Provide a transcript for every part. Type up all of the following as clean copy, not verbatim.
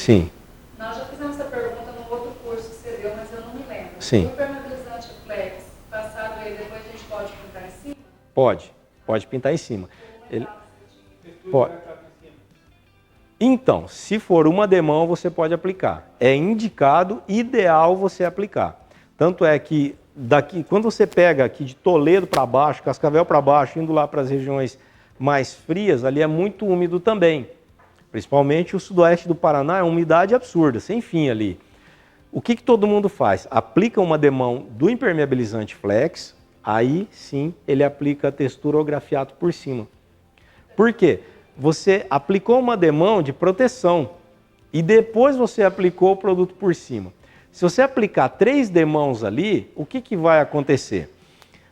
Sim. Nós já fizemos essa pergunta no outro curso que você deu, mas eu não me lembro. Sim. O impermeabilizante flex, passado ele, depois a gente pode pintar em cima? Pode pintar em cima. Ele... Pode. Então, se for uma demão, você pode aplicar. É indicado, ideal você aplicar. Tanto é que daqui, quando você pega aqui de Toledo para baixo, Cascavel para baixo, indo lá para as regiões mais frias, ali é muito úmido também. Principalmente o sudoeste do Paraná é uma umidade absurda, sem fim ali. O que todo mundo faz? Aplica uma demão do impermeabilizante flex, aí sim ele aplica a textura ou grafiato por cima. Por quê? Você aplicou uma demão de proteção e depois você aplicou o produto por cima. Se você aplicar 3 demãos ali, o que vai acontecer?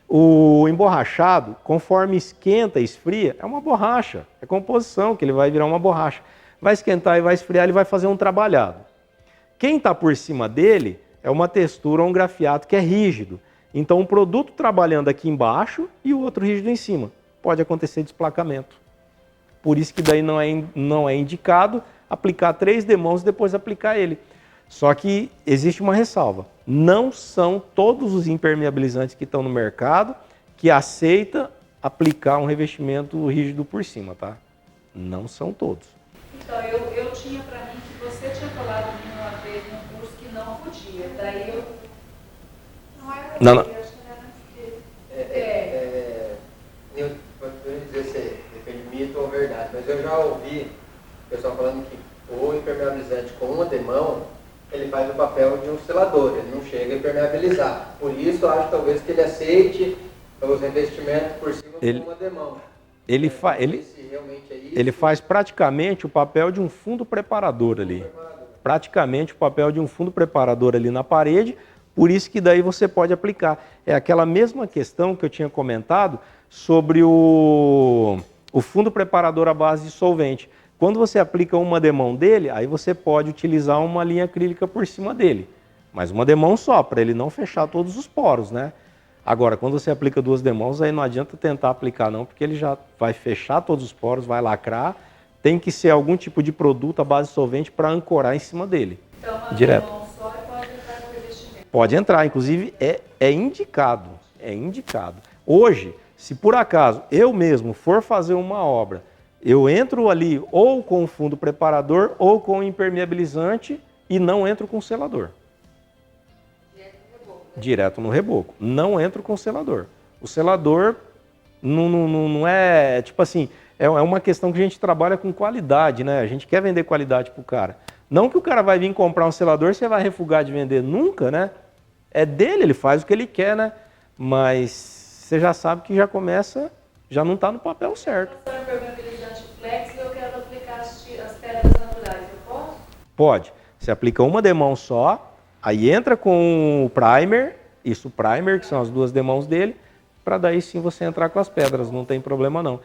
O emborrachado, conforme esquenta e esfria, é uma borracha, é composição, que ele vai virar uma borracha. Vai esquentar e vai esfriar, ele vai fazer um trabalhado. Quem está por cima dele é uma textura ou um grafiato que é rígido. Então, um produto trabalhando aqui embaixo e o outro rígido em cima. Pode acontecer desplacamento. Por isso que daí não é indicado aplicar 3 demãos e depois aplicar ele. Só que existe uma ressalva. Não são todos os impermeabilizantes que estão no mercado que aceita aplicar um revestimento rígido por cima, tá? Não são todos. Então, eu tinha para mim que você tinha falado uma vez no curso que não podia. Daí eu... Não. Eu acho que era... Eu vou dizer se depende de mito ou verdade, mas eu já ouvi o pessoal falando que o impermeabilizante com uma demão, ele faz o papel de um selador, ele não chega a impermeabilizar. Por isso, eu acho talvez que ele aceite os revestimentos por cima com uma demão. Ele faz praticamente o papel de um fundo preparador ali. Praticamente o papel de um fundo preparador ali na parede, por isso que daí você pode aplicar. É aquela mesma questão que eu tinha comentado sobre o fundo preparador à base de solvente. Quando você aplica uma demão dele, aí você pode utilizar uma linha acrílica por cima dele. Mas uma demão só, para ele não fechar todos os poros, né? Agora, quando você aplica 2 demãos, aí não adianta tentar aplicar não, porque ele já vai fechar todos os poros, vai lacrar. Tem que ser algum tipo de produto à base de solvente para ancorar em cima dele. Então, uma direto. demão só e pode entrar no revestimento. Pode entrar, inclusive é indicado. É indicado. Hoje, se por acaso eu mesmo for fazer uma obra, eu entro ali ou com o fundo preparador ou com o impermeabilizante e não entro com o selador. Direto no reboco. Não entro com o selador. O selador não é, tipo assim, é uma questão que a gente trabalha com qualidade, né? A gente quer vender qualidade pro cara. Não que o cara vai vir comprar um selador e você vai refugar de vender nunca, né? É dele, ele faz o que ele quer, né? Mas você já sabe que já começa, já não está no papel certo. Se eu impermeabilizante flex e eu quero aplicar as pedras naturais, eu posso? Pode. Você aplica uma demão só, aí entra com o primer, isso o primer, que são as 2 demãos dele, para daí sim você entrar com as pedras, não tem problema não.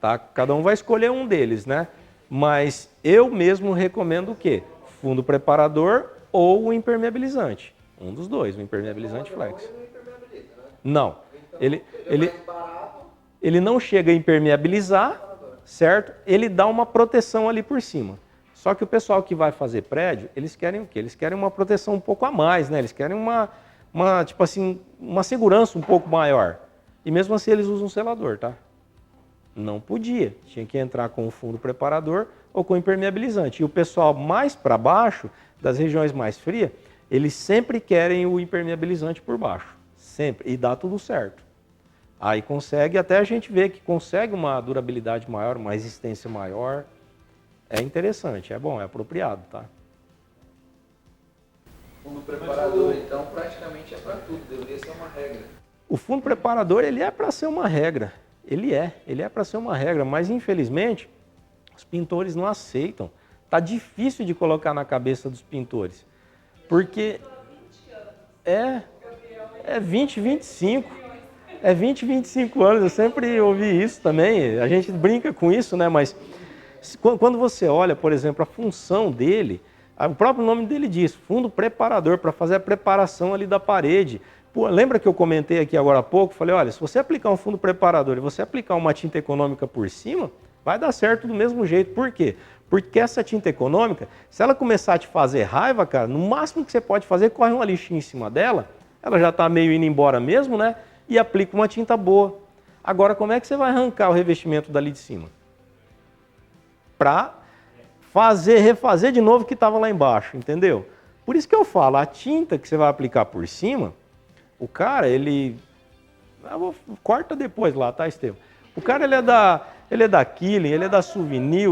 Tá? Cada um vai escolher um deles, né? Mas eu mesmo recomendo o quê? Fundo preparador ou o impermeabilizante. Um dos dois, o impermeabilizante flex. Não. Ele não chega a impermeabilizar, certo? Ele dá uma proteção ali por cima. Só que o pessoal que vai fazer prédio, eles querem o quê? Eles querem uma proteção um pouco a mais, né? Eles querem tipo assim, uma segurança um pouco maior. E mesmo assim eles usam selador, tá? Não podia. Tinha que entrar com o fundo preparador ou com impermeabilizante. E o pessoal mais para baixo, das regiões mais frias, eles sempre querem o impermeabilizante por baixo. Sempre. E dá tudo certo. Aí consegue, até a gente vê que consegue uma durabilidade maior, uma resistência maior. É interessante, é bom, é apropriado, tá? Fundo preparador, então, praticamente é para tudo, deveria ser uma regra. O fundo preparador, ele é para ser uma regra. Ele é para ser uma regra, mas infelizmente os pintores não aceitam. Tá difícil de colocar na cabeça dos pintores. Porque é 20, 25. É 20, 25 anos, eu sempre ouvi isso também. A gente brinca com isso, né? Mas quando você olha, por exemplo, a função dele, o próprio nome dele diz, fundo preparador, para fazer a preparação ali da parede. Pô, lembra que eu comentei aqui agora há pouco? Falei, olha, se você aplicar um fundo preparador e você aplicar uma tinta econômica por cima, vai dar certo do mesmo jeito. Por quê? Porque essa tinta econômica, se ela começar a te fazer raiva, cara, no máximo que você pode fazer, corre uma lixinha em cima dela, ela já está meio indo embora mesmo, né? E aplica uma tinta boa. Agora, como é que você vai arrancar o revestimento dali de cima? Para refazer de novo o que estava lá embaixo, entendeu? Por isso que eu falo, a tinta que você vai aplicar por cima, o cara, ele... Corta depois lá, tá, Estevam? O cara, ele é da Killing, ele é da Souvenir,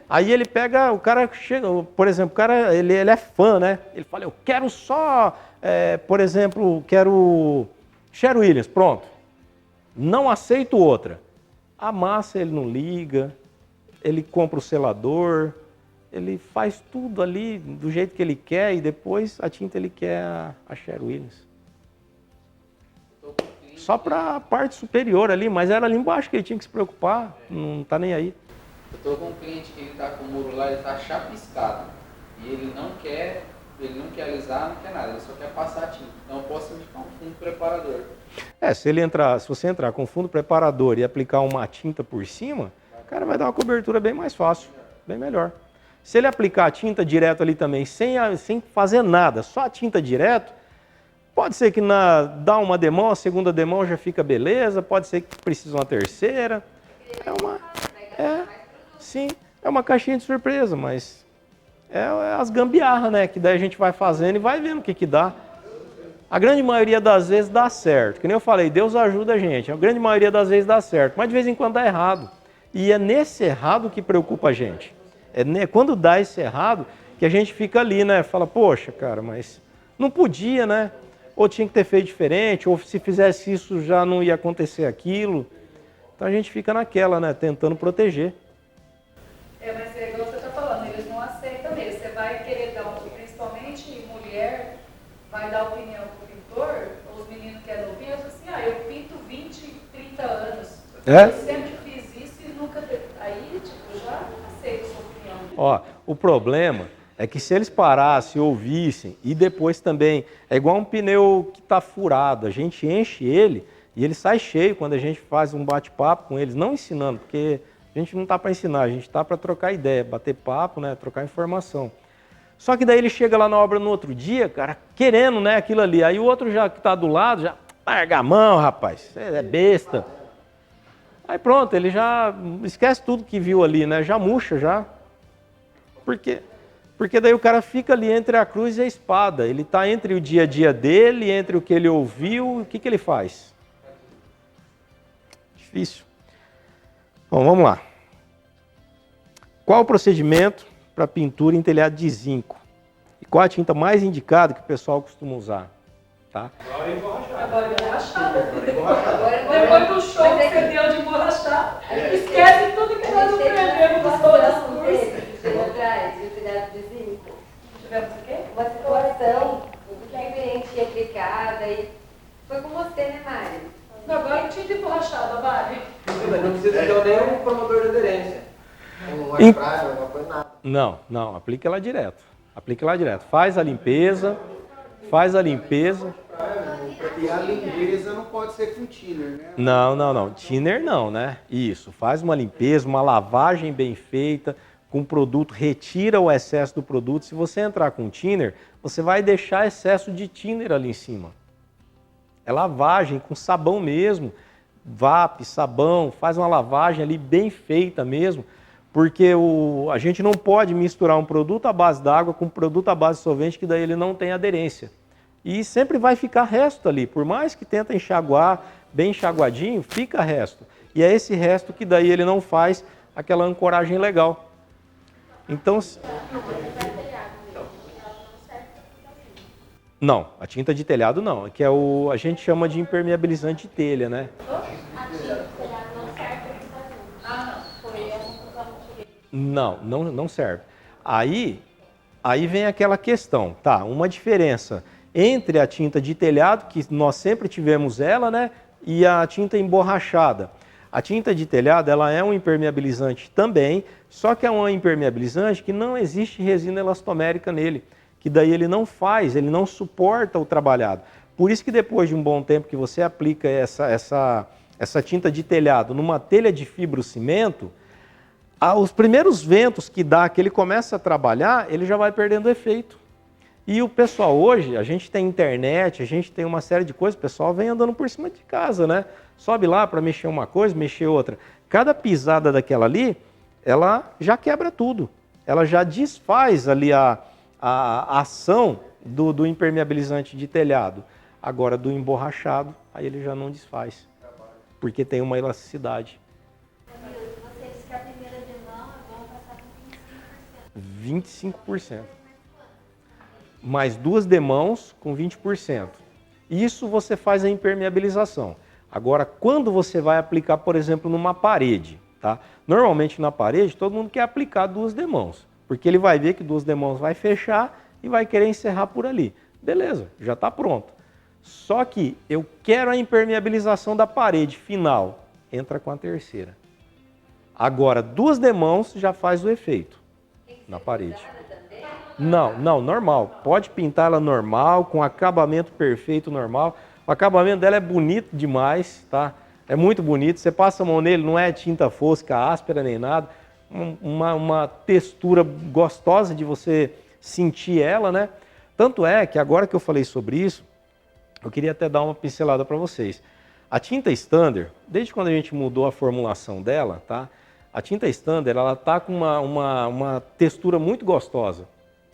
aí ele pega, o cara chega, por exemplo, o cara, ele é fã, né? Ele fala, eu quero só, por exemplo, quero Sherwin Williams, pronto. Não aceito outra. A massa ele não liga, ele compra o selador, ele faz tudo ali do jeito que ele quer e depois a tinta ele quer a Sherwin Williams. Só para a parte superior ali, mas era ali embaixo que ele tinha que se preocupar, não tá nem aí. Eu tô com um cliente que ele tá com o muro lá, ele tá chapiscado. E ele não quer alisar, não quer nada, ele só quer passar a tinta. Então eu posso indicar um fundo preparador. Se você entrar com fundo preparador e aplicar uma tinta por cima, o cara vai dar uma cobertura bem mais fácil, bem melhor. Se ele aplicar a tinta direto ali também, sem fazer nada, só a tinta direto, pode ser que dá uma demão, a segunda demão já fica beleza, pode ser que precisa uma terceira. Sim, é uma caixinha de surpresa, mas é as gambiarras, né? Que daí a gente vai fazendo e vai vendo o que dá. A grande maioria das vezes dá certo. Que nem eu falei, Deus ajuda a gente. A grande maioria das vezes dá certo, mas de vez em quando dá errado. E é nesse errado que preocupa a gente. Quando dá esse errado que a gente fica ali, né? Fala, poxa, cara, mas não podia, né? Ou tinha que ter feito diferente, ou se fizesse isso já não ia acontecer aquilo. Então a gente fica naquela, né? Tentando proteger. Mas é igual você está falando, eles não aceitam mesmo. Você vai querer dar, principalmente mulher, vai dar opinião pro pintor, os meninos que é novinho, assim, eu pinto 20, 30 anos. Eu sempre fiz isso e nunca... Aí, tipo, já não aceito a sua opinião. Ó, o problema é que se eles parassem, ouvissem, e depois também, é igual um pneu que está furado, a gente enche ele e ele sai cheio quando a gente faz um bate-papo com eles, não ensinando, porque a gente não está para ensinar, a gente está para trocar ideia, bater papo, né, trocar informação. Só que daí ele chega lá na obra no outro dia, cara, querendo, né, aquilo ali, aí o outro já que está do lado, já larga a mão, rapaz, você é besta. Aí pronto, ele já esquece tudo que viu ali, né, já murcha já. Por quê? Porque daí o cara fica ali entre a cruz e a espada. Ele está entre o dia a dia dele, entre o que ele ouviu, o que ele faz? Difícil. Bom, vamos lá. Qual o procedimento para pintura em telhado de zinco? E qual a tinta mais indicada que o pessoal costuma usar? Tá? Agora é emborrachada. Depois do show que você deu de emborrachar, esquece tudo que nós aprendemos dos outros cursos. Chegou atrás de telhado de zinco. Tivemos o quê? Uma situação que a cliente tinha aplicada e foi com você, né, Mari? Agora tinta emborrachada, Mari. Não precisa ter nem um promotor de aderência. Um airfryer, alguma coisa, nada. Não, aplica ela direto. Aplica lá direto. Faz a limpeza. Porque a limpeza não pode ser com thinner, né? Não. Thinner não, né? Isso. Faz uma limpeza, uma lavagem bem feita, com o produto, retira o excesso do produto. Se você entrar com thinner, você vai deixar excesso de thinner ali em cima. É lavagem com sabão mesmo, VAP, sabão, faz uma lavagem ali bem feita mesmo, porque a gente não pode misturar um produto à base d'água com um produto à base de solvente, que daí ele não tem aderência. E sempre vai ficar resto ali, por mais que tenta enxaguar bem enxaguadinho, fica resto. E é esse resto que daí ele não faz aquela ancoragem legal. Então, não, a tinta de telhado não, que é a gente chama de impermeabilizante de telha, né? Não serve. Aí vem aquela questão, tá? Uma diferença entre a tinta de telhado, que nós sempre tivemos ela, né? E a tinta emborrachada. A tinta de telhado, ela é um impermeabilizante também, só que é um impermeabilizante que não existe resina elastomérica nele, que daí ele não suporta o trabalhado. Por isso que depois de um bom tempo que você aplica essa tinta de telhado numa telha de fibrocimento, Os primeiros ventos que dá, que ele começa a trabalhar, ele já vai perdendo efeito. E o pessoal hoje, a gente tem internet, a gente tem uma série de coisas, o pessoal vem andando por cima de casa, né? Sobe lá para mexer uma coisa, mexer outra. Cada pisada daquela ali, ela já quebra tudo. Ela já desfaz ali a ação do impermeabilizante de telhado. Agora, do emborrachado, aí ele já não desfaz, porque tem uma elasticidade. Você disse que a primeira demão é bom passar com 25%. Mais 2 demãos com 20%. Isso você faz a impermeabilização. Agora, quando você vai aplicar, por exemplo, numa parede, tá? Normalmente na parede, todo mundo quer aplicar 2 demãos, porque ele vai ver que 2 demãos vai fechar e vai querer encerrar por ali. Beleza, já está pronto. Só que eu quero a impermeabilização da parede final, entra com a terceira. Agora, 2 demãos já faz o efeito na parede. Não, normal. Pode pintar ela normal, com acabamento perfeito normal. O acabamento dela é bonito demais, tá? É muito bonito. Você passa a mão nele, não é tinta fosca, áspera nem nada. Uma textura gostosa de você sentir ela, né? Tanto é que agora que eu falei sobre isso, eu queria até dar uma pincelada para vocês. A tinta Standard, desde quando a gente mudou a formulação dela, tá? A tinta Standard, ela tá com uma textura muito gostosa,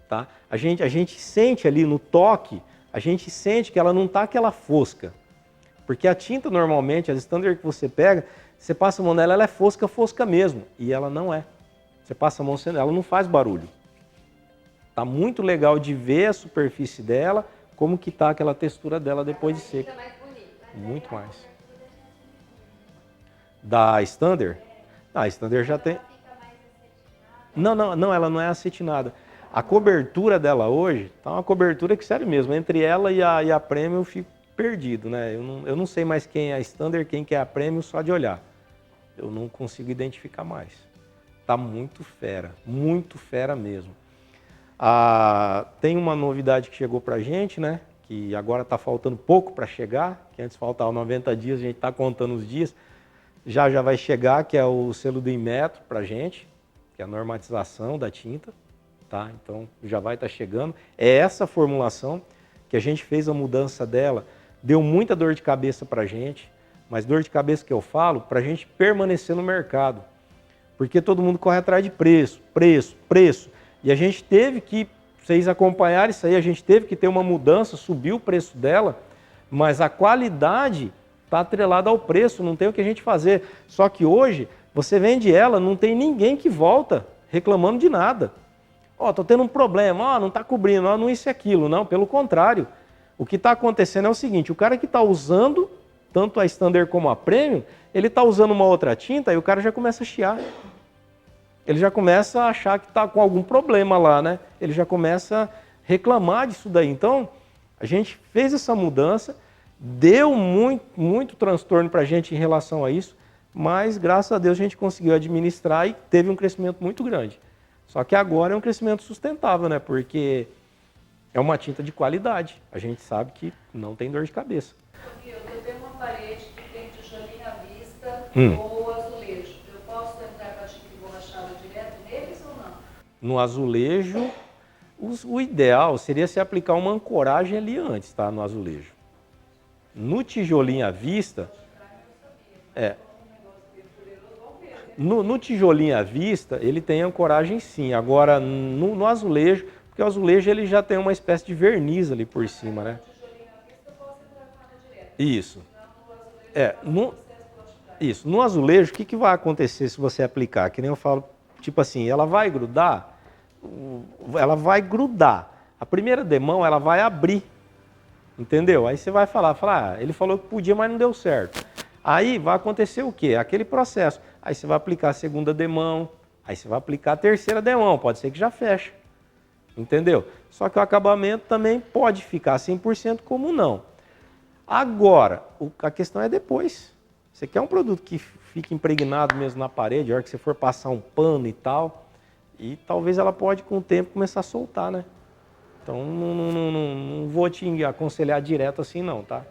tá? A gente sente ali no toque, a gente sente que ela não tá aquela fosca. Porque a tinta normalmente, a Standard que você pega, você passa a mão nela, ela é fosca mesmo. E ela não é. Você passa a mão, ela não faz barulho. Tá muito legal de ver a superfície dela, como que tá aquela textura dela depois de seca. Muito mais. Da Standard? A Standard já tem... Não, ela não é acetinada. A cobertura dela hoje tá uma cobertura que, sério mesmo, entre ela e a Premium eu fico perdido, né? Eu não sei mais quem é a Standard, quem que é a Premium só de olhar. Eu não consigo identificar mais. Tá muito fera mesmo. Tem uma novidade que chegou pra gente, né? Que agora tá faltando pouco para chegar, que antes faltavam 90 dias, a gente tá contando os dias. Já vai chegar, que é o selo do Inmetro pra gente, que é a normatização da tinta. Tá? Então já vai estar chegando. É essa formulação que a gente fez a mudança dela, deu muita dor de cabeça para a gente, mas dor de cabeça que eu falo, para a gente permanecer no mercado. Porque todo mundo corre atrás de preço. E a gente teve que, vocês acompanharem isso aí, a gente teve que ter uma mudança, subiu o preço dela, mas a qualidade está atrelada ao preço, não tem o que a gente fazer. Só que hoje, você vende ela, não tem ninguém que volta reclamando de nada. Tô tendo um problema, não está cobrindo, não isso e aquilo. Não, pelo contrário. O que está acontecendo é o seguinte, o cara que está usando, tanto a Standard como a Premium, ele está usando uma outra tinta e o cara já começa a chiar. Ele já começa a achar que está com algum problema lá, né? Ele já começa a reclamar disso daí. Então, a gente fez essa mudança, deu muito transtorno para a gente em relação a isso, mas graças a Deus a gente conseguiu administrar e teve um crescimento muito grande. Só que agora é um crescimento sustentável, né? Porque é uma tinta de qualidade. A gente sabe que não tem dor de cabeça. Eu tenho uma parede que tem tijolinho à vista ou azulejo. Eu posso entrar com a tinta emborrachada direto neles ou não? No azulejo, o ideal seria se aplicar uma ancoragem ali antes, tá? No azulejo. No tijolinho à vista... No tijolinho à vista, ele tem ancoragem sim. Agora, no azulejo, porque o azulejo ele já tem uma espécie de verniz ali por cima, né? No tijolinho à vista eu posso entrar com ela direto. Isso. No azulejo Isso. No azulejo, o que vai acontecer se você aplicar? Que nem eu falo, tipo assim, ela vai grudar. A primeira demão, ela vai abrir. Entendeu? Aí você vai falar, ele falou que podia, mas não deu certo. Aí vai acontecer o quê? Aquele processo. Aí você vai aplicar a segunda demão, aí você vai aplicar a terceira demão, pode ser que já feche. Entendeu? Só que o acabamento também pode ficar 100% como não. Agora, a questão é depois. Você quer um produto que fique impregnado mesmo na parede, a hora que você for passar um pano e tal, e talvez ela pode com o tempo começar a soltar, né? Então não vou te aconselhar direto assim não, tá?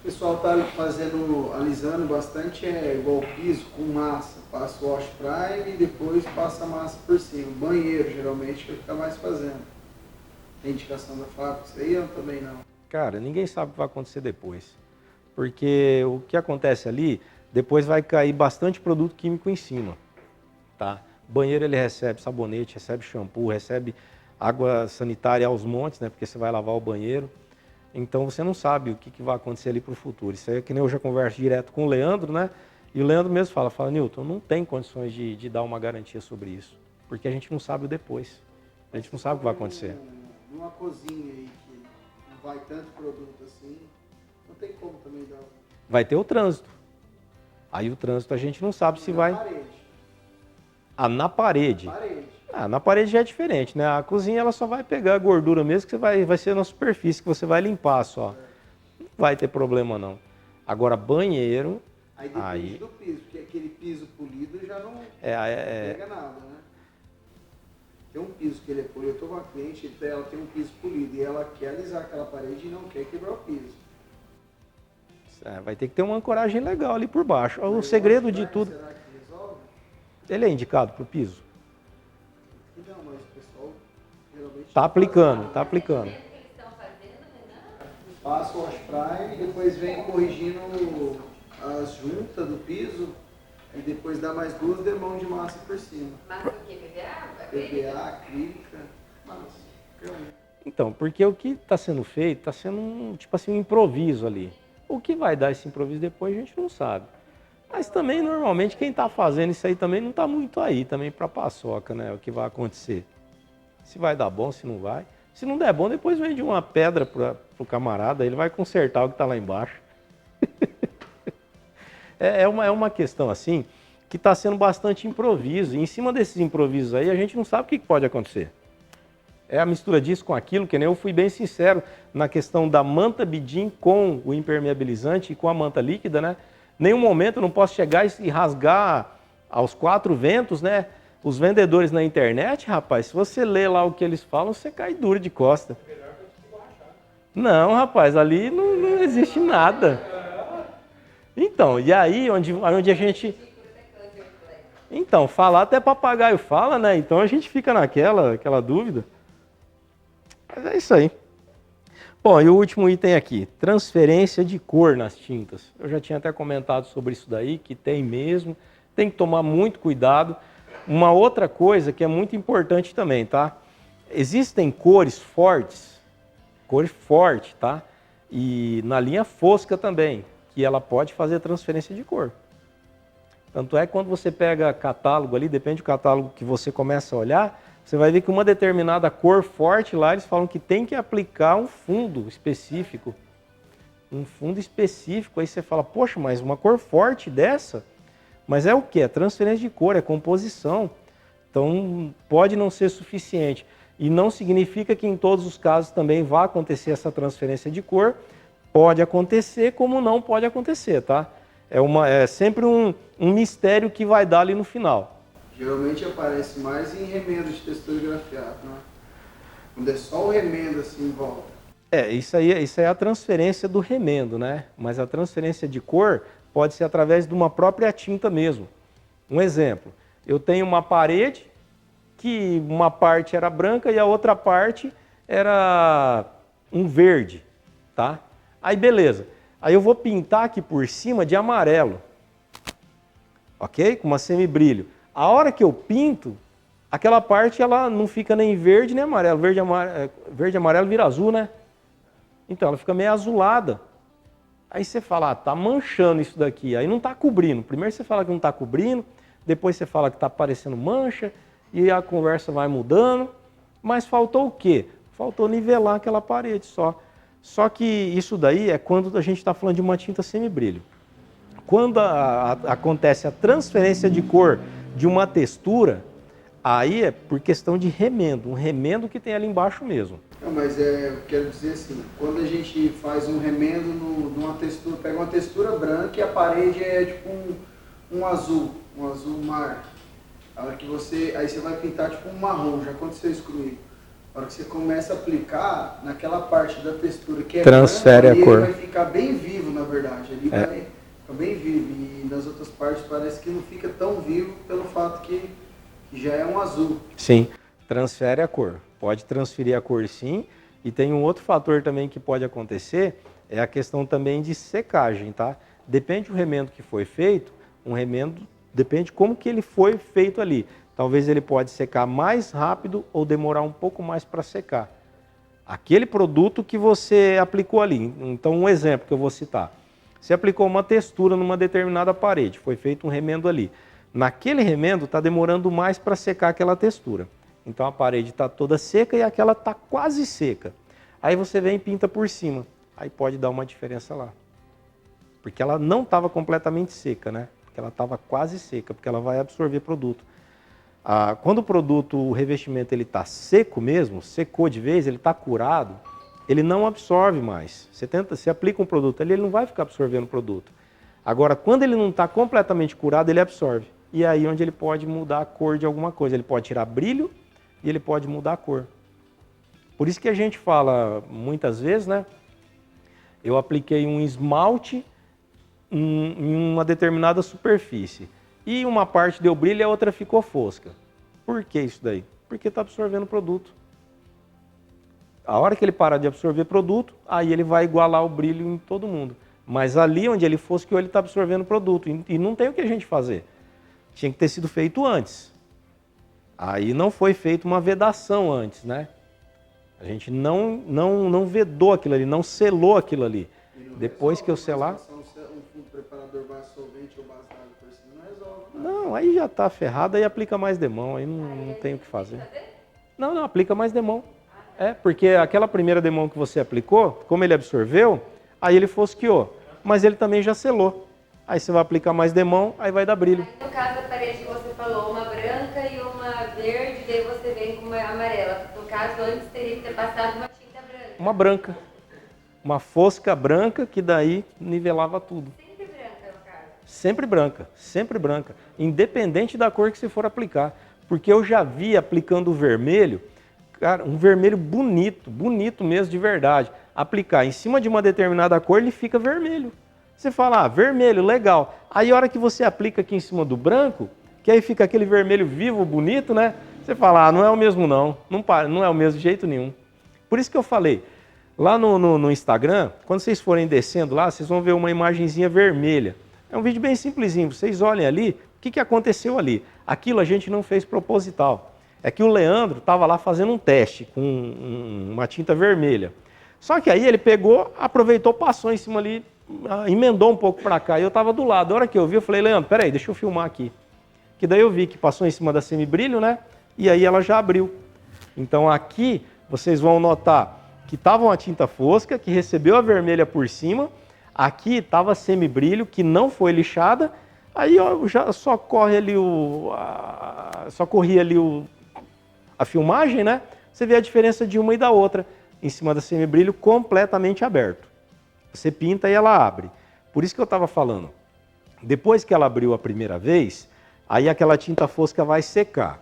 O pessoal tá fazendo, alisando bastante, igual o piso, com massa. Passa o wash prime e depois passa a massa por cima. Banheiro, geralmente, que fica mais fazendo. Tem indicação da fábrica, isso aí eu também não. Cara, ninguém sabe o que vai acontecer depois. Porque o que acontece ali, depois vai cair bastante produto químico em cima, tá? Banheiro ele recebe sabonete, recebe shampoo, recebe água sanitária aos montes, né? Porque você vai lavar o banheiro. Então você não sabe o que vai acontecer ali para o futuro. Isso aí é que nem eu já converso direto com o Leandro, né? E o Leandro mesmo fala, Newton, não tem condições de dar uma garantia sobre isso. Porque a gente não sabe o depois. A gente não sabe o que vai acontecer. Numa cozinha aí que não vai tanto produto assim, não tem como também dar. Vai ter o trânsito. Aí o trânsito a gente não sabe se vai... Parede. Ah, na parede. Parede. Ah, na parede já é diferente, né? A cozinha ela só vai pegar a gordura mesmo, que você vai ser na superfície, que você vai limpar só. Não vai ter problema não. Agora, banheiro... Aí depende do piso, porque aquele piso polido já não pega nada, né? Tem um piso que ele é polido, eu tô com uma cliente, ela tem um piso polido e ela quer alisar aquela parede e não quer quebrar o piso. Vai ter que ter uma ancoragem legal ali por baixo. O segredo de tudo... Será que resolve? Ele é indicado para o piso? Não, mas o pessoal geralmente... Tá aplicando. Passa o wash prime e depois vem corrigindo as juntas do piso e depois dá mais 2 demãos de massa por cima. Massa o quê? PVA? PVA, acrílica, massa. Então, porque o que está sendo feito está sendo tipo assim, um improviso ali. O que vai dar esse improviso depois a gente não sabe. Mas também, normalmente, quem está fazendo isso aí também não está muito aí também para paçoca, né? O que vai acontecer. Se vai dar bom, se não vai. Se não der bom, depois vende uma pedra para o camarada, ele vai consertar o que está lá embaixo. É uma questão assim, que está sendo bastante improviso. E em cima desses improvisos aí, a gente não sabe o que pode acontecer. É a mistura disso com aquilo, que nem eu fui bem sincero na questão da manta bidim com o impermeabilizante e com a manta líquida, né? Nenhum momento eu não posso chegar e rasgar aos 4 ventos, né? Os vendedores na internet, rapaz, se você lê lá o que eles falam, você cai duro de costa. Não, rapaz, ali não existe nada. Então, e aí onde a gente... Então, falar até papagaio fala, né? Então a gente fica aquela dúvida. Mas é isso aí. Bom, e o último item aqui, transferência de cor nas tintas. Eu já tinha até comentado sobre isso daí, que tem mesmo, tem que tomar muito cuidado. Uma outra coisa que é muito importante também, tá? Existem cores fortes, tá? E na linha fosca também, que ela pode fazer transferência de cor. Tanto é que quando você pega catálogo ali, depende do catálogo que você começa a olhar, você vai ver que uma determinada cor forte lá, eles falam que tem que aplicar um fundo específico. Um fundo específico, aí você fala, poxa, mas uma cor forte dessa? Mas é o quê? É transferência de cor, é composição. Então, pode não ser suficiente. E não significa que em todos os casos também vá acontecer essa transferência de cor. Pode acontecer, como não pode acontecer, tá? É sempre um mistério que vai dar ali no final. Geralmente aparece mais em remendo de textura grafiada, né? Quando é só o remendo assim em volta. Isso aí é a transferência do remendo, né? Mas a transferência de cor pode ser através de uma própria tinta mesmo. Um exemplo, eu tenho uma parede que uma parte era branca e a outra parte era um verde, tá? Aí beleza, aí eu vou pintar aqui por cima de amarelo, ok? Com uma semibrilho. A hora que eu pinto, aquela parte ela não fica nem verde nem amarelo. Verde e amarelo vira azul, né? Então ela fica meio azulada. Aí você fala, tá manchando isso daqui. Aí não tá cobrindo. Primeiro você fala que não tá cobrindo, depois você fala que tá aparecendo mancha, e a conversa vai mudando. Mas faltou o quê? Faltou nivelar aquela parede só. Só que isso daí é quando a gente está falando de uma tinta semibrilho. Quando acontece a transferência de cor de uma textura, aí é por questão de remendo, um remendo que tem ali embaixo mesmo. Não, mas eu quero dizer assim, quando a gente faz um remendo numa textura, pega uma textura branca e a parede é tipo um azul mar. Aí você vai pintar tipo um marrom, já aconteceu isso comigo. A hora que você começa a aplicar, naquela parte da textura que é Transfere branca, a cor. ele vai ficar bem vivo, na verdade. Ele vai ficar bem vivo. E nas outras partes parece que não fica tão vivo pelo fato que já é um azul. Sim, transfere a cor. Pode transferir a cor sim. E tem um outro fator também que pode acontecer, é a questão também de secagem, tá? Depende do remendo que foi feito, um remendo depende como que ele foi feito ali. Talvez ele pode secar mais rápido ou demorar um pouco mais para secar. Aquele produto que você aplicou ali. Então, um exemplo que eu vou citar. Você aplicou uma textura numa determinada parede, foi feito um remendo ali. Naquele remendo está demorando mais para secar aquela textura. Então, a parede está toda seca e aquela está quase seca. Aí você vem e pinta por cima. Aí pode dar uma diferença lá. Porque ela não estava completamente seca, né? Porque ela estava quase seca, porque ela vai absorver produto. Quando o produto, o revestimento, ele está seco mesmo, secou de vez, ele está curado, ele não absorve mais. Você aplica um produto ali, ele não vai ficar absorvendo o produto. Agora, quando ele não está completamente curado, ele absorve. E é aí onde ele pode mudar a cor de alguma coisa. Ele pode tirar brilho e ele pode mudar a cor. Por isso que a gente fala muitas vezes, né? Eu apliquei um esmalte em uma determinada superfície. E uma parte deu brilho e a outra ficou fosca. Por que isso daí? Porque está absorvendo o produto. A hora que ele parar de absorver produto, aí ele vai igualar o brilho em todo mundo. Mas ali onde ele fosqueou, ele está absorvendo o produto. E não tem o que a gente fazer. Tinha que ter sido feito antes. Aí não foi feita uma vedação antes, né? A gente não vedou aquilo ali, não selou aquilo ali. Depois que eu selar... Um preparador base solvente ou base d'água por cima não resolve. Não, aí já está ferrado, aí aplica mais demão, aí não tem o que fazer. Não, aplica mais demão. É, porque aquela primeira demão que você aplicou, como ele absorveu, aí ele fosqueou. Mas ele também já selou. Aí você vai aplicar mais demão, aí vai dar brilho. Aí, no caso da parede que você falou, uma branca e uma verde, daí você vem com uma amarela. No caso, antes teria que ter passado uma tinta branca. Uma branca. Uma fosca branca que daí nivelava tudo. Sempre branca, no caso. Sempre branca, sempre branca. Independente da cor que você for aplicar. Porque eu já vi aplicando o vermelho, cara, um vermelho bonito, bonito mesmo de verdade. Aplicar em cima de uma determinada cor, ele fica vermelho. Você fala, vermelho, legal. Aí a hora que você aplica aqui em cima do branco, que aí fica aquele vermelho vivo, bonito, né? Você fala, não é o mesmo não é o mesmo de jeito nenhum. Por isso que eu falei, lá no Instagram, quando vocês forem descendo lá, vocês vão ver uma imagenzinha vermelha. É um vídeo bem simplesinho, vocês olhem ali, o que aconteceu ali. Aquilo a gente não fez proposital. É que o Leandro estava lá fazendo um teste com uma tinta vermelha. Só que aí ele pegou, aproveitou, passou em cima ali, emendou um pouco para cá, e eu estava do lado. A hora que eu vi, eu falei, Leandro, peraí, deixa eu filmar aqui. Que daí eu vi que passou em cima da semibrilho, né? E aí ela já abriu. Então aqui vocês vão notar que estava uma tinta fosca, que recebeu a vermelha por cima. Aqui estava semibrilho, que não foi lixada. Aí ó, já só corria ali a filmagem, né? Você vê a diferença de uma e da outra. Em cima da semibrilho completamente aberto. Você pinta e ela abre. Por isso que eu estava falando. Depois que ela abriu a primeira vez, aí aquela tinta fosca vai secar.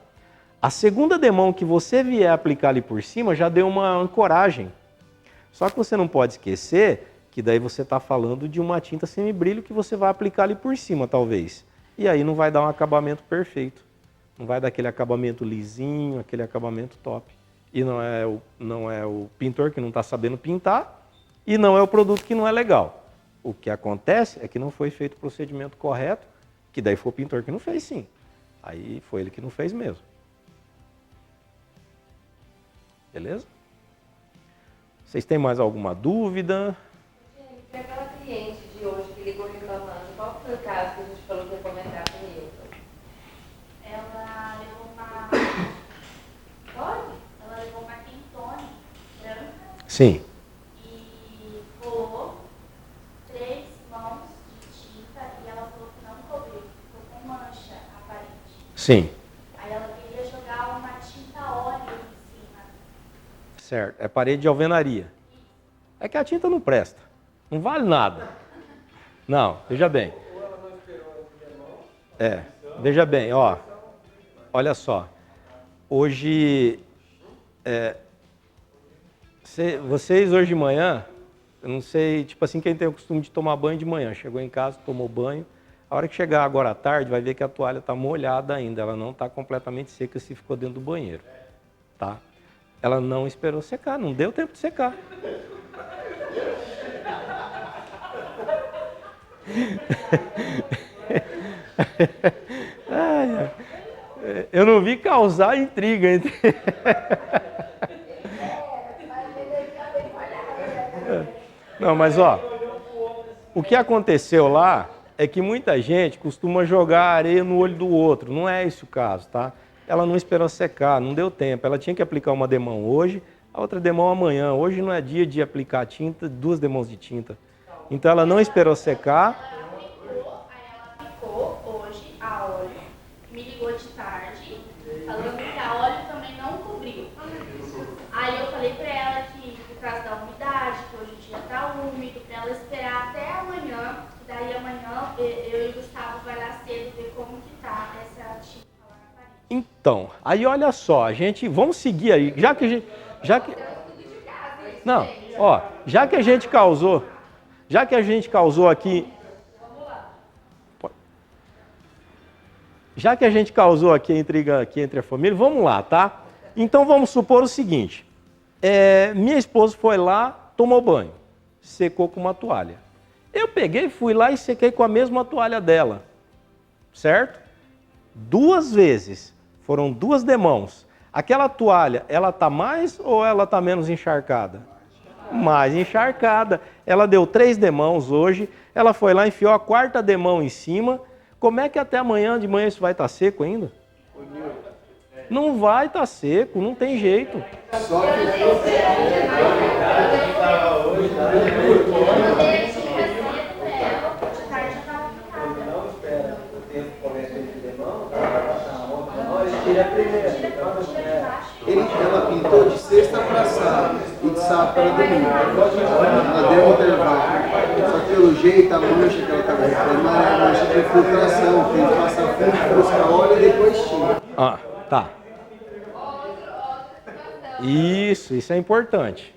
A segunda demão que você vier aplicar ali por cima já deu uma ancoragem. Só que você não pode esquecer que daí você está falando de uma tinta semibrilho que você vai aplicar ali por cima, talvez. E aí não vai dar um acabamento perfeito. Não vai dar aquele acabamento lisinho, aquele acabamento top. E não é o pintor que não está sabendo pintar e não é o produto que não é legal. O que acontece é que não foi feito o procedimento correto, que daí foi o pintor que não fez, sim. Aí foi ele que não fez mesmo. Beleza? Vocês têm mais alguma dúvida? Gente, para aquela cliente de hoje que ligou reclamando, qual foi o caso que a gente falou que ia comentar com o Nilton? Ela levou uma. Pode? Ela levou uma Quintone branca Sim. e colou 3 mãos de tinta e ela falou que não cobriu, ficou com mancha aparente. Sim. Aí ela queria jogar uma tinta óleo em cima. Certo. É parede de alvenaria. É que a tinta não presta. Não vale nada. Não, veja bem. Veja bem, ó. Olha só. Hoje, Vocês hoje de manhã, eu não sei, tipo assim, quem tem o costume de tomar banho de manhã, chegou em casa, tomou banho, a hora que chegar agora à tarde, vai ver que a toalha está molhada ainda, ela não está completamente seca se ficou dentro do banheiro, tá? Ela não esperou secar, não deu tempo de secar. Eu não vi causar intriga entre... Não, mas ó, o que aconteceu lá é que muita gente costuma jogar areia no olho do outro. Não é esse o caso, tá? Ela não esperou secar, não deu tempo. Ela tinha que aplicar uma demão hoje, a outra demão amanhã. Hoje não é dia de aplicar tinta, 2 demãos de tinta. Então ela não esperou secar. Aí ela aplicou hoje a óleo, me ligou de tarde, falando que a óleo também não cobriu. Aí eu falei pra ela que, por causa da umidade, que hoje o dia tá úmido, pra ela esperar até amanhã, que daí amanhã eu e o Gustavo vai lá cedo ver como que tá essa tinta lá na parede. Então, aí olha só, vamos seguir aí, não, ó, já que a gente causou aqui, já que a gente causou aqui a intriga aqui entre a família, vamos lá, tá? Então vamos supor o seguinte, minha esposa foi lá, tomou banho, secou com uma toalha. Eu peguei, fui lá e sequei com a mesma toalha dela, certo? 2 vezes, foram 2 demãos. Aquela toalha, ela tá mais ou ela tá menos encharcada? Mais encharcada. Ela deu 3 demãos hoje, ela foi lá, enfiou a 4ª demão em cima. Como é que até amanhã de manhã isso vai estar seco ainda? Não vai estar seco, não tem jeito. Só que ela pintou de sexta para sábado e de sábado para domingo. Ela deu um intervalo. Só que pelo jeito, a mancha que ela estava reclamando é a mancha de infiltração. Tem que passar fundo, buscar óleo e depois tira. Ah, tá. Isso é importante.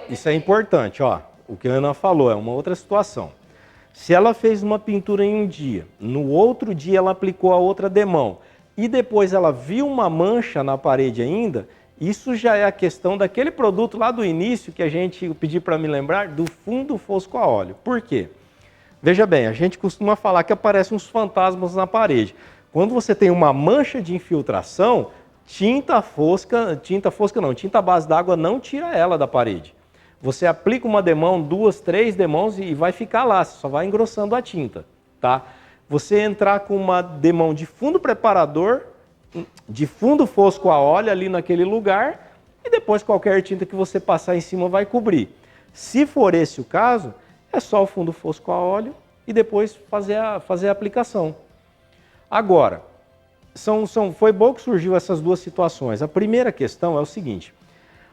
Isso é importante, ó. O que a Ana falou é uma outra situação. Se ela fez uma pintura em um dia, no outro dia ela aplicou a outra demão e depois ela viu uma mancha na parede ainda, isso já é a questão daquele produto lá do início que a gente pediu para me lembrar, do fundo fosco a óleo. Por quê? Veja bem, a gente costuma falar que aparecem uns fantasmas na parede. Quando você tem uma mancha de infiltração, tinta base d'água não tira ela da parede. Você aplica uma demão, 2, 3 demãos e vai ficar lá, você só vai engrossando a tinta, tá? Você entrar com uma demão de fundo preparador, de fundo fosco a óleo ali naquele lugar e depois qualquer tinta que você passar em cima vai cobrir. Se for esse o caso, é só o fundo fosco a óleo e depois fazer a aplicação. Agora, foi bom que surgiu essas 2 situações. A primeira questão é o seguinte,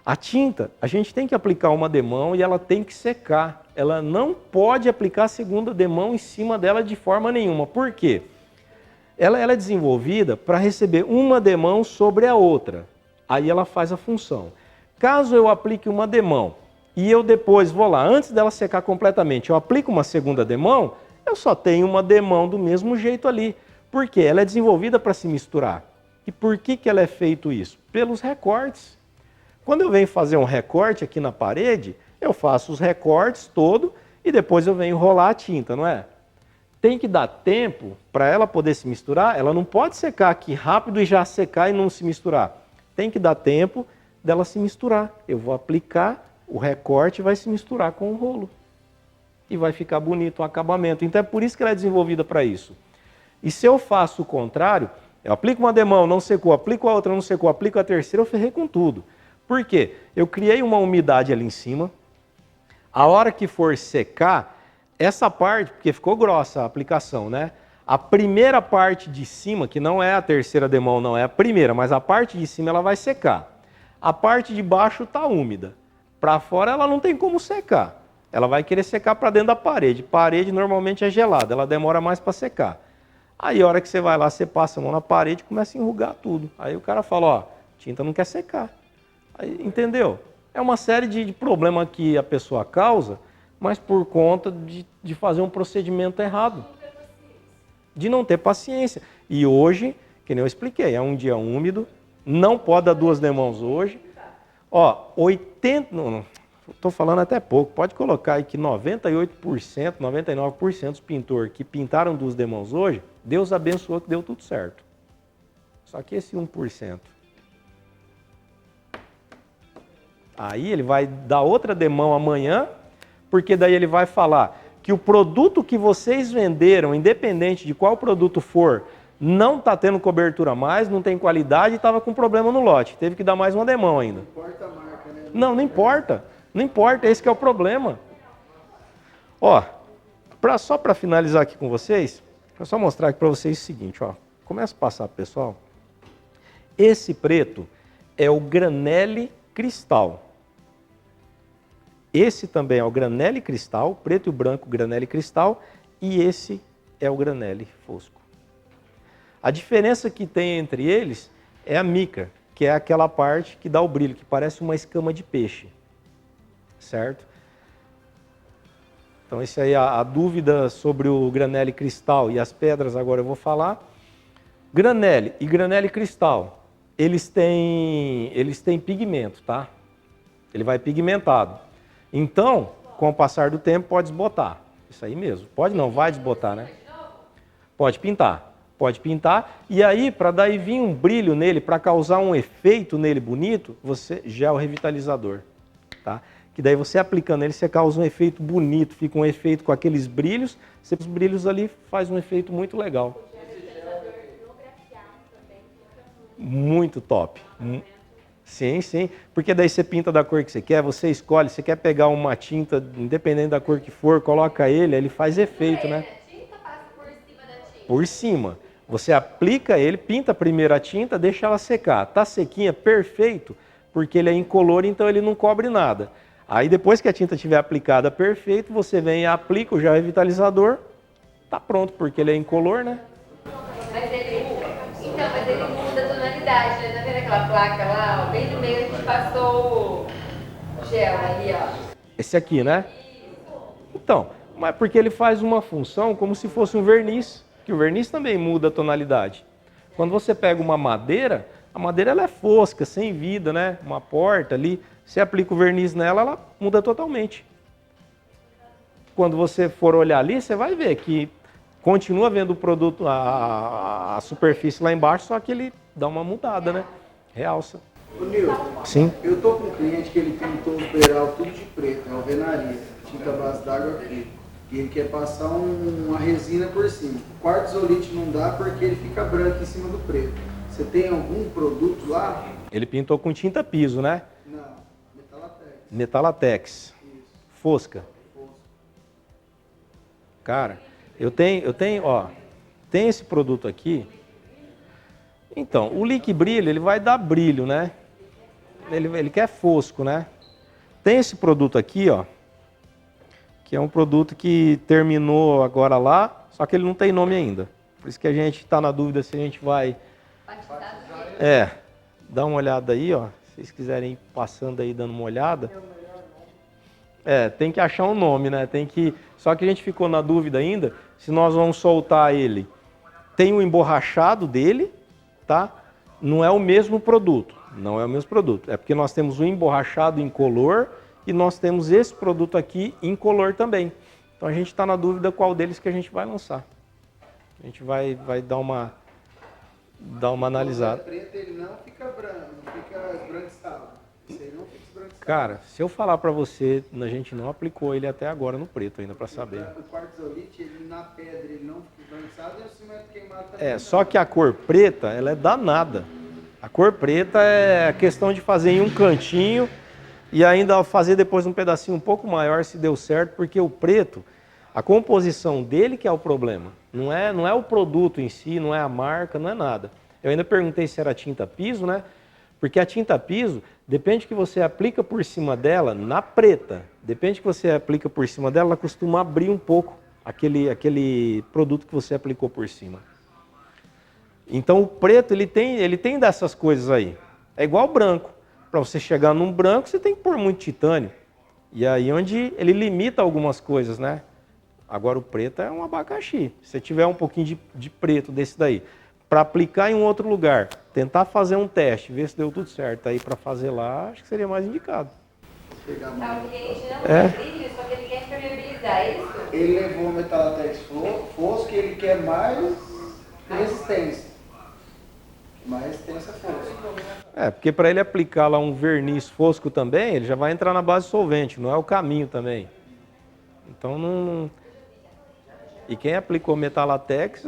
a tinta, a gente tem que aplicar uma demão e ela tem que secar. Ela não pode aplicar a segunda demão em cima dela de forma nenhuma. Por quê? Ela é desenvolvida para receber uma demão sobre a outra. Aí ela faz a função. Caso eu aplique uma demão e eu depois vou lá, antes dela secar completamente, eu aplico uma segunda demão, eu só tenho uma demão do mesmo jeito ali. Por quê? Ela é desenvolvida para se misturar. E por que ela é feito isso? Pelos recortes. Quando eu venho fazer um recorte aqui na parede, eu faço os recortes todo e depois eu venho enrolar a tinta, não é? Tem que dar tempo para ela poder se misturar, ela não pode secar aqui rápido e já secar e não se misturar. Tem que dar tempo dela se misturar. Eu vou aplicar, o recorte vai se misturar com o rolo. E vai ficar bonito o acabamento. Então é por isso que ela é desenvolvida para isso. E se eu faço o contrário, eu aplico uma demão, não secou, aplico a outra, não secou, aplico a terceira, eu ferrei com tudo. Por quê? Eu criei uma umidade ali em cima, a hora que for secar, essa parte, porque ficou grossa a aplicação, né? A primeira parte de cima, que não é a terceira demão, não é a primeira, mas a parte de cima ela vai secar. A parte de baixo está úmida. Para fora ela não tem como secar. Ela vai querer secar para dentro da parede. Parede normalmente é gelada, ela demora mais para secar. Aí a hora que você vai lá, você passa a mão na parede e começa a enrugar tudo. Aí o cara fala, ó, tinta não quer secar. Entendeu? É uma série de problemas que a pessoa causa, mas por conta de fazer um procedimento errado. De não ter paciência. E hoje, que nem eu expliquei, é um dia úmido, não pode dar 2 demãos hoje. Ó, 80, não, estou falando até pouco, pode colocar aí que 98%, 99% dos pintores que pintaram 2 demãos hoje, Deus abençoou que deu tudo certo. Só que esse 1%. Aí ele vai dar outra demão amanhã, porque daí ele vai falar que o produto que vocês venderam, independente de qual produto for, não está tendo cobertura mais, não tem qualidade e estava com problema no lote. Teve que dar mais uma demão ainda. Não importa a marca, né? Não importa. Não importa, esse que é o problema. Ó, só para finalizar aqui com vocês, vou só mostrar aqui para vocês o seguinte, ó. Começa a passar pro pessoal. Esse preto é o Granelli Cristal. Esse também é o Granelli Cristal, preto e branco Granelli Cristal, e esse é o Granelli Fosco. A diferença que tem entre eles é a mica, que é aquela parte que dá o brilho, que parece uma escama de peixe, certo? Então, esse aí, a dúvida sobre o Granelli Cristal e as pedras, agora eu vou falar. Granelli e Granelli Cristal, eles têm pigmento, tá? Ele vai pigmentado. Então, com o passar do tempo, pode desbotar. Isso aí mesmo. Pode não, vai desbotar, né? Pode pintar. Pode pintar. E aí, para daí vir um brilho nele, para causar um efeito nele bonito, você gel revitalizador, tá? Que daí você aplicando ele, você causa um efeito bonito, fica um efeito com aqueles brilhos, os brilhos ali faz um efeito muito legal. Muito top. Sim, sim. Porque daí você pinta da cor que você quer, você escolhe, você quer pegar uma tinta, independente da cor que for, coloca ele faz efeito, né? A tinta passa por cima da tinta. Por cima. Você aplica ele, pinta primeiro a tinta, deixa ela secar. Tá sequinha, perfeito, porque ele é incolor, então ele não cobre nada. Aí depois que a tinta estiver aplicada perfeito, você vem e aplica o gel revitalizador, tá pronto, porque ele é incolor, né? Mas ele muda a tonalidade, né? Tá vendo aquela placa lá? Ó, bem no meio a gente passou o gel ali, ó. Esse aqui, né? Então, mas porque ele faz uma função como se fosse um verniz, que o verniz também muda a tonalidade. Quando você pega uma madeira, a madeira ela é fosca, sem vida, né? Uma porta ali, você aplica o verniz nela, ela muda totalmente. Quando você for olhar ali, você vai ver que continua vendo o produto, a superfície lá embaixo, só que ele dá uma mudada, né? Realça. Ô Nil, Sim. eu tô com um cliente que ele pintou os beiral tudo de preto, é alvenaria, tinta base d'água aqui. E ele quer passar uma resina por cima. O quartzolite não dá porque ele fica branco em cima do preto. Você tem algum produto lá? Ele pintou com tinta piso, né? Não, metalatex. Metalatex. Isso. Fosca. Cara, eu tenho, ó, tem esse produto aqui. Então, o Lick Brilho, ele vai dar brilho, né? Ele quer fosco, né? Tem esse produto aqui, ó, que é um produto que terminou agora lá, só que ele não tem nome ainda. Por isso que a gente está na dúvida se a gente vai... dá uma olhada aí, ó. Se vocês quiserem ir passando aí, dando uma olhada. Tem que achar um nome, né? Só que a gente ficou na dúvida ainda se nós vamos soltar ele. Tem o emborrachado dele, tá? Não é o mesmo produto. Não é o mesmo produto. É porque nós temos o emborrachado incolor e nós temos esse produto aqui incolor também. Então a gente está na dúvida qual deles que a gente vai lançar. A gente vai dar uma analisada. O preto ele não fica branco, não fica esbranquiçado. Isso aí não fica esbranquiçado. Cara, se eu falar para você, a gente não aplicou ele até agora no preto ainda para saber. O quartzolite, ele na pedra, ele não fica esbranquiçado e o cimento queimado também. Só que a cor preta, ela é danada. A cor preta é a questão de fazer em um cantinho e ainda fazer depois um pedacinho um pouco maior se deu certo, porque o preto, a composição dele que é o problema. Não é o produto em si, não é a marca, não é nada. Eu ainda perguntei se era tinta piso, né? Porque a tinta piso, depende que você aplica por cima dela, na preta, depende que você aplica por cima dela, ela costuma abrir um pouco aquele produto que você aplicou por cima. Então o preto, ele tem dessas coisas aí. É igual o branco. Para você chegar num branco, você tem que pôr muito titânio. E aí onde ele limita algumas coisas, né? Agora o preto é um abacaxi. Se você tiver um pouquinho de preto desse daí, para aplicar em um outro lugar, tentar fazer um teste, ver se deu tudo certo aí para fazer lá, acho que seria mais indicado. O cliente não quer brilho, só que ele quer impermeabilizar, é isso? Ele levou o Metalatex fosco e ele quer mais resistência. Mais resistência fosco. Porque para ele aplicar lá um verniz fosco também, ele já vai entrar na base solvente, não é o caminho também. Então não... E quem aplicou Metalatex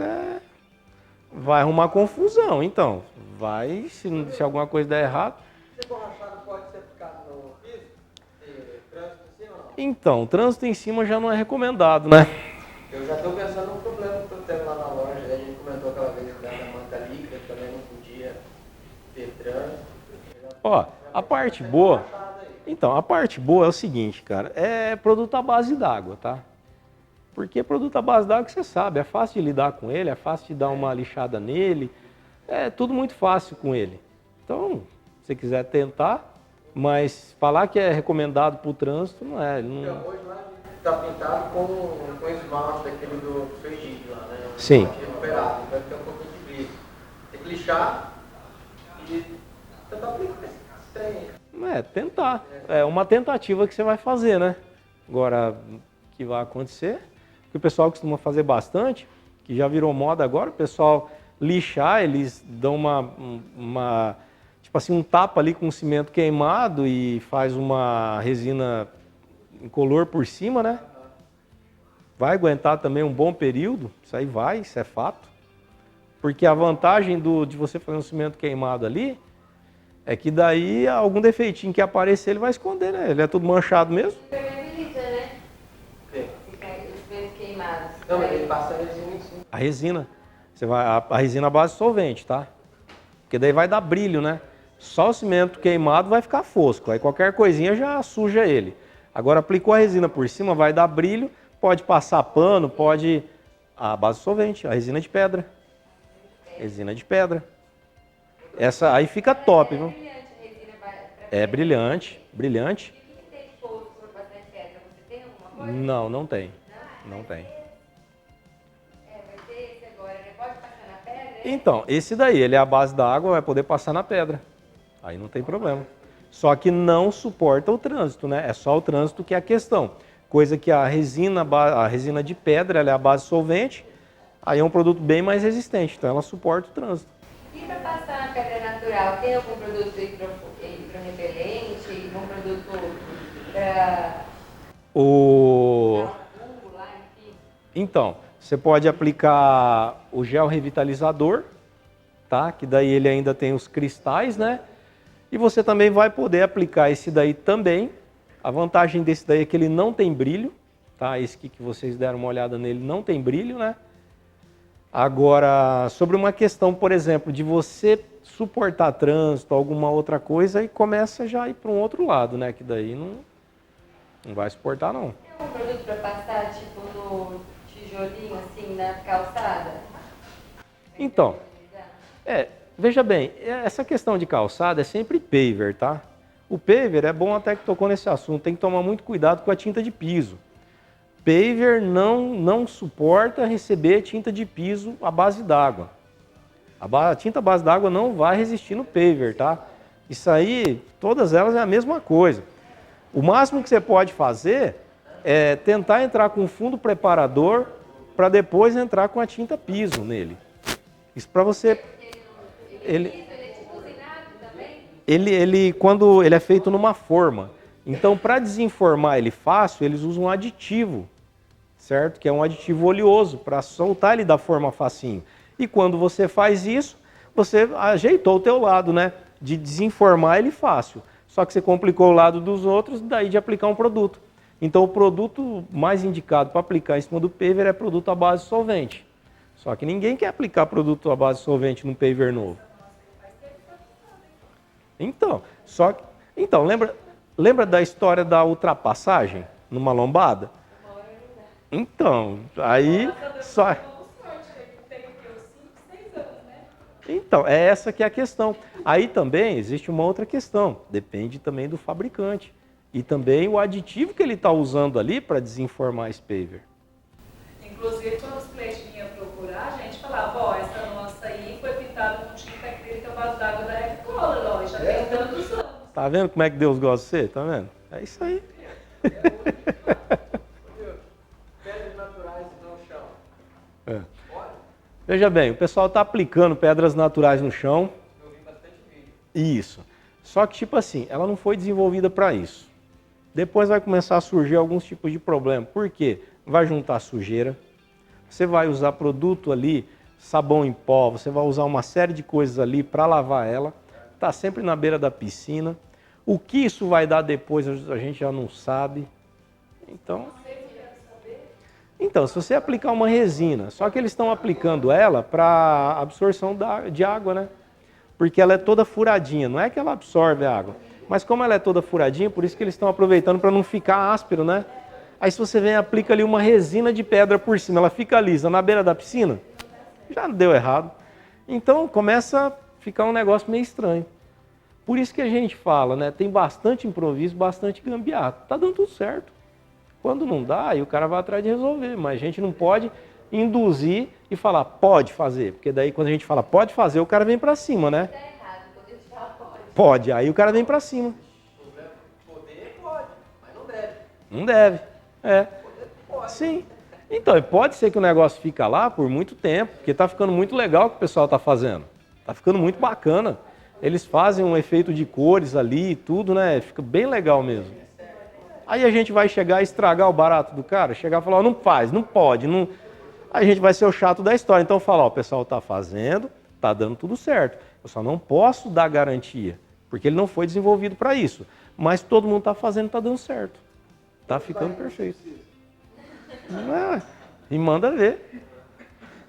vai arrumar confusão, então. Vai, se alguma coisa der errado. Esse borrachado pode ser aplicado no piso? Trânsito em cima ou não? Então, trânsito em cima já não é recomendado, né? Eu já estou pensando num problema que eu tenho lá na loja. A gente comentou aquela vez que da manta líquida também não podia ter trânsito. Ó, a parte boa... Então, a parte boa é o seguinte, cara. É produto à base d'água, tá? Porque produto à base d'água, você sabe, é fácil de lidar com ele, é fácil de dar uma lixada nele, é tudo muito fácil com ele. Então, se você quiser tentar, mas falar que é recomendado para o trânsito, não é. Não... Então, hoje lá está pintado com esmalte daquele do Egídio lá, né? Sim. Recuperado, então tem um pouquinho de brilho. Tem que lixar e tentar aplicar esse trem. Tentar. É uma tentativa que você vai fazer, né? Agora, o que vai acontecer... que o pessoal costuma fazer bastante, que já virou moda agora, o pessoal lixar, eles dão tipo assim, um tapa ali com cimento queimado e faz uma resina incolor por cima, né? Vai aguentar também um bom período, isso é fato. Porque a vantagem de você fazer um cimento queimado ali é que daí algum defeitinho que aparecer ele vai esconder, né? Ele é tudo manchado mesmo. Impermeabiliza, né? Queimados. Não, mas ele passa a resina em cima. A resina. A resina à base solvente, tá? Porque daí vai dar brilho, né? Só o cimento queimado vai ficar fosco. Aí qualquer coisinha já suja ele. Agora aplicou a resina por cima, vai dar brilho, pode passar pano, pode... A base solvente, a resina de pedra. Resina de pedra. Essa aí fica top, viu? É brilhante, brilhante. O que tem fósforo para bastante pedra? Você tem alguma coisa? Não, não tem. Não tem. Vai ter esse agora, né? Pode passar na pedra? Então, esse daí, ele é a base da água, vai poder passar na pedra. Aí não tem problema. Só que não suporta o trânsito, né? É só o trânsito que é a questão. Coisa que a resina de pedra, ela é a base solvente, aí é um produto bem mais resistente, então ela suporta o trânsito. E para passar na pedra natural, tem algum produto hidrorrepelente, algum produto para... Então, você pode aplicar o gel revitalizador, tá? Que daí ele ainda tem os cristais, né? E você também vai poder aplicar esse daí também. A vantagem desse daí é que ele não tem brilho, tá? Esse aqui que vocês deram uma olhada nele não tem brilho, né? Agora, sobre uma questão, por exemplo, de você suportar trânsito, alguma outra coisa, aí começa já a ir para um outro lado, né? Que daí não vai suportar, não. Tem algum produto para passar, tipo, no tijolinho, assim, na calçada? Então, veja bem, essa questão de calçada é sempre paver, tá? O paver é bom até que tocou nesse assunto, tem que tomar muito cuidado com a tinta de piso. Paver não suporta receber tinta de piso à base d'água. A tinta à base d'água não vai resistir no paver, tá? Isso aí, todas elas é a mesma coisa. O máximo que você pode fazer é tentar entrar com fundo preparador para depois entrar com a tinta piso nele. Isso para você... Quando ele é feito numa forma. Então, para desenformar ele fácil, eles usam um aditivo, certo? Que é um aditivo oleoso, para soltar ele da forma facinho. E quando você faz isso, você ajeitou o teu lado, né? De desenformar ele fácil. Só que você complicou o lado dos outros, daí de aplicar um produto. Então, o produto mais indicado para aplicar em cima do paver é produto à base solvente. Só que ninguém quer aplicar produto à base solvente no paver novo. Então, lembra da história da ultrapassagem numa lombada? Então, aí só... Então, é essa que é a questão. Aí também existe uma outra questão, depende também do fabricante. E também o aditivo que ele está usando ali para desenformar esse paver. Inclusive, quando os clientes vinham procurar, a gente falava, ó, essa nossa aí foi pintada com tinta acrílica base d'água da Reccolor, ó, já tem tantos anos. Tá vendo como é que Deus gosta de você? Tá vendo? É isso aí. Pedras naturais no chão. É. Veja bem, o pessoal está aplicando pedras naturais no chão. Eu vi bastante vídeo. Isso. Só que, tipo assim, ela não foi desenvolvida para isso. Depois vai começar a surgir alguns tipos de problema. Por quê? Vai juntar sujeira. Você vai usar produto ali, sabão em pó, você vai usar uma série de coisas ali para lavar ela. Está sempre na beira da piscina. O que isso vai dar depois a gente já não sabe. Então, se você aplicar uma resina, só que eles estão aplicando ela para absorção de água, né? Porque ela é toda furadinha, não é que ela absorve a água, mas como ela é toda furadinha, por isso que eles estão aproveitando para não ficar áspero, né? Aí se você vem e aplica ali uma resina de pedra por cima, ela fica lisa na beira da piscina, já deu errado. Então começa a ficar um negócio meio estranho. Por isso que a gente fala, né? Tem bastante improviso, bastante gambiarra. Tá dando tudo certo. Quando não dá, aí o cara vai atrás de resolver, mas a gente não pode induzir e falar, pode fazer, porque daí quando a gente fala pode fazer, o cara vem para cima, né? Tá errado, poder falar pode. Pode, aí o cara vem para cima. Poder pode, mas não deve. Não deve, é. Poder pode. Sim. Então, pode ser que o negócio fica lá por muito tempo, porque tá ficando muito legal o que o pessoal tá fazendo. Tá ficando muito bacana. Eles fazem um efeito de cores ali e tudo, né? Fica bem legal mesmo. Aí a gente vai chegar e estragar o barato do cara, chegar e falar, ó, não faz, não pode, não... Aí a gente vai ser o chato da história. Então fala, ó, o pessoal está fazendo, está dando tudo certo. Eu só não posso dar garantia, porque ele não foi desenvolvido para isso. Mas todo mundo está fazendo, está dando certo. Está ficando perfeito. E manda ver.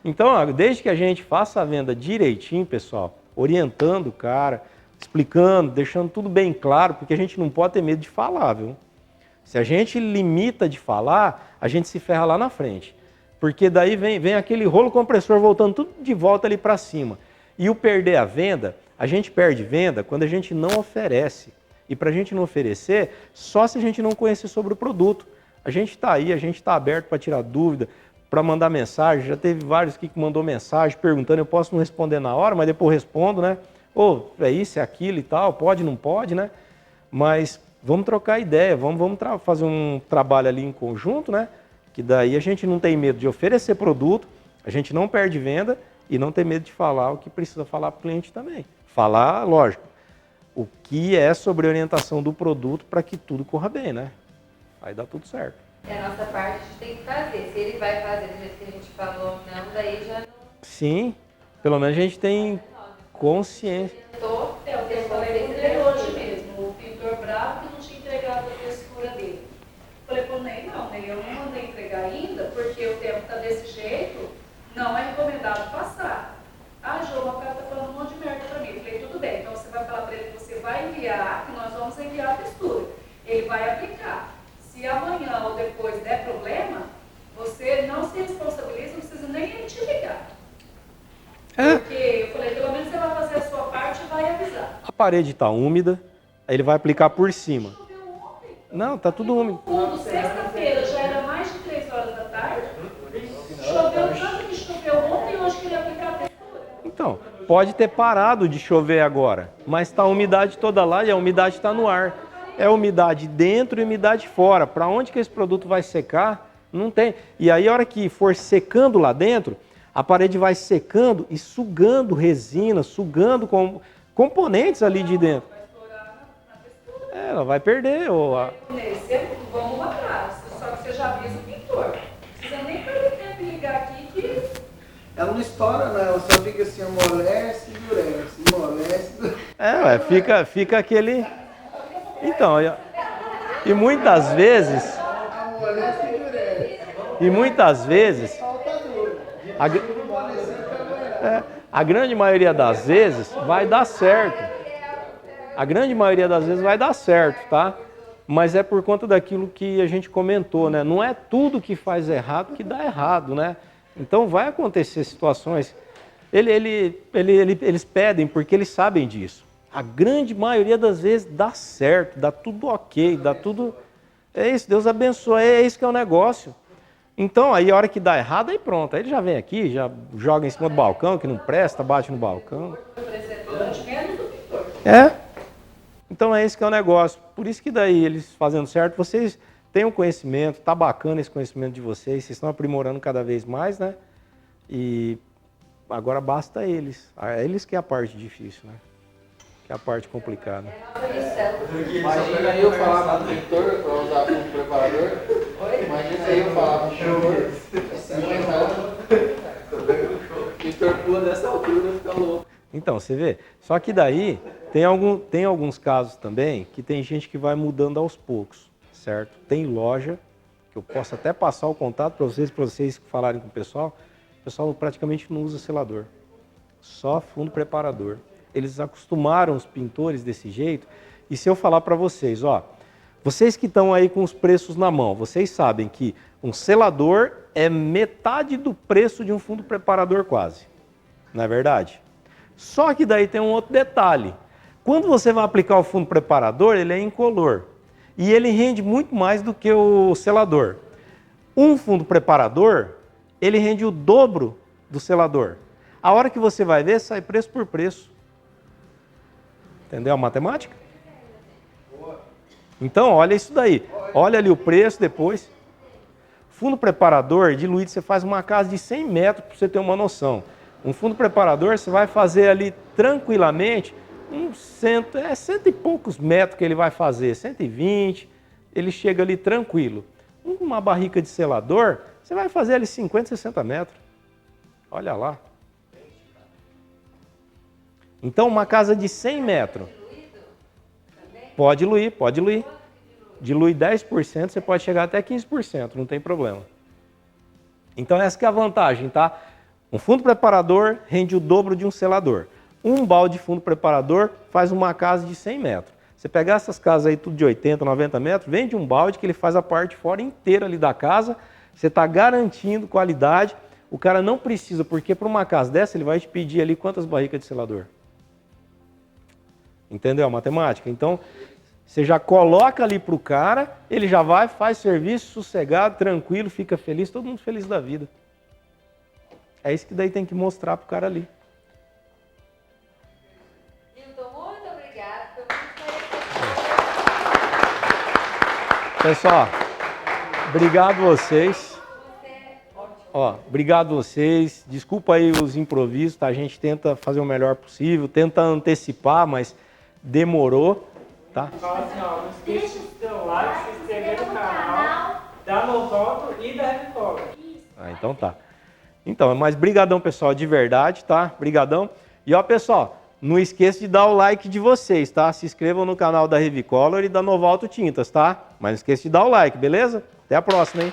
Então, ó, desde que a gente faça a venda direitinho, pessoal, orientando o cara, explicando, deixando tudo bem claro, porque a gente não pode ter medo de falar, viu? Se a gente limita de falar, a gente se ferra lá na frente. Porque daí vem aquele rolo compressor voltando tudo de volta ali para cima. E o perder a venda, a gente perde venda quando a gente não oferece. E para a gente não oferecer, só se a gente não conhecer sobre o produto. A gente está aí, a gente está aberto para tirar dúvida, para mandar mensagem. Já teve vários aqui que mandou mensagem perguntando, eu posso não responder na hora, mas depois respondo, né? Ou é isso, é aquilo e tal, pode, não pode, né? Mas vamos trocar ideia, vamos fazer um trabalho ali em conjunto, né? Que daí a gente não tem medo de oferecer produto, a gente não perde venda e não tem medo de falar o que precisa falar para o cliente também. Falar, lógico, o que é sobre a orientação do produto para que tudo corra bem, né? Aí dá tudo certo. É a nossa parte, a gente tem que fazer. Se ele vai fazer do jeito que a gente falou, não, daí já não... Sim, pelo menos a gente tem consciência. É o que eu falei com ele hoje mesmo, o pintor bravo que não tinha entregado a textura dele. Falei pro Ney, não, Ney, eu não mandei entregar ainda, porque o tempo está desse jeito, não é recomendado passar. Ah, Jô, o cara tá falando um monte de merda pra mim. Falei, tudo bem, então você vai falar pra ele que você vai enviar, que nós vamos enviar a textura. Ele vai aplicar. Se amanhã ou depois der problema, você não se responsabiliza, não precisa nem ele te ligar. Porque eu falei, pelo menos você vai fazer a sua parte e vai avisar. A parede está úmida, aí ele vai aplicar por cima. Choveu ontem. Não, tá tudo úmido. Fundo, sexta-feira, já era mais de 3 horas da tarde. Choveu tanto que choveu ontem e hoje queria aplicar a textura. Então, pode ter parado de chover agora, mas está a umidade toda lá e a umidade está no ar. É umidade dentro e umidade fora. Para onde que esse produto vai secar? Não tem. E aí, a hora que for secando lá dentro, a parede vai secando e sugando resina, sugando componentes ali de dentro. Vai estourar na textura. Ela vai perder. Vamos atrás. Só que você já avisa o pintor. Não precisa nem perder tempo em ligar aqui que... Ela não estoura, não. Ela só fica assim, amolece e endurece. Amolece e endurece. Fica aquele... Então, e muitas vezes... Amolece e endurece. E muitas vezes... A grande maioria das vezes vai dar certo. A grande maioria das vezes vai dar certo, tá? Mas é por conta daquilo que a gente comentou, né? Não é tudo que faz errado que dá errado, né? Então vai acontecer situações... Eles pedem porque eles sabem disso. A grande maioria das vezes dá certo, dá tudo ok, dá tudo... É isso, Deus abençoa, é isso que é o negócio. Então, aí a hora que dá errado, aí pronto. Aí ele já vem aqui, já joga em cima do balcão, que não presta, bate no balcão. É. Então é isso que é o negócio. Por isso que daí eles fazendo certo, vocês têm um conhecimento, tá bacana esse conhecimento de vocês estão aprimorando cada vez mais, né? E agora basta eles. Eles que é a parte difícil, né? Que é a parte complicada. Imagina eu falar para o pintor para usar como preparador. Imagina eu falar para o pintor. 50 anos. O pintor pula dessa altura e fica louco. Então, você vê. Só que daí tem alguns casos também que tem gente que vai mudando aos poucos, certo? Tem loja, que eu posso até passar o contato para vocês falarem com o pessoal praticamente não usa selador. Só fundo preparador. Eles acostumaram os pintores desse jeito. E se eu falar para vocês, ó, vocês que estão aí com os preços na mão, vocês sabem que um selador é metade do preço de um fundo preparador quase. Não é verdade? Só que daí tem um outro detalhe. Quando você vai aplicar o fundo preparador, ele é incolor. E ele rende muito mais do que o selador. Um fundo preparador, ele rende o dobro do selador. A hora que você vai ver, sai preço por preço. Entendeu a matemática? Então, olha isso daí. Olha ali o preço depois. Fundo preparador, diluído, você faz uma casa de 100 metros para você ter uma noção. Um fundo preparador, você vai fazer ali tranquilamente, cento e poucos metros que ele vai fazer, 120, ele chega ali tranquilo. Uma barrica de selador, você vai fazer ali 50, 60 metros. Olha lá. Então, uma casa de 100 metros. Pode diluir, pode diluir. Dilui 10%, você pode chegar até 15%, não tem problema. Então, essa que é a vantagem, tá? Um fundo preparador rende o dobro de um selador. Um balde de fundo preparador faz uma casa de 100 metros. Você pegar essas casas aí tudo de 80, 90 metros, vende um balde que ele faz a parte fora inteira ali da casa, você está garantindo qualidade, o cara não precisa, porque para uma casa dessa ele vai te pedir ali quantas barricas de selador. Entendeu a matemática? Então, você já coloca ali para o cara, ele já vai, faz serviço, sossegado, tranquilo, fica feliz, todo mundo feliz da vida. É isso que daí tem que mostrar para o cara ali. Milton, muito obrigada. Foi muito Pessoal, obrigado vocês. Ó, obrigado vocês. Desculpa aí os improvisos, tá? A gente tenta fazer o melhor possível, tenta antecipar, mas demorou, tá? Fala assim, ó, não esqueça de dar o like, se inscrever no canal, dar no voto e da Revicola. Ah, então tá. Então, mas brigadão, pessoal, de verdade, tá? Brigadão. E ó, pessoal, não esqueça de dar o like de vocês, tá? Se inscrevam no canal da Revicolor e da Novalto Tintas, tá? Mas não esqueça de dar o like, beleza? Até a próxima, hein?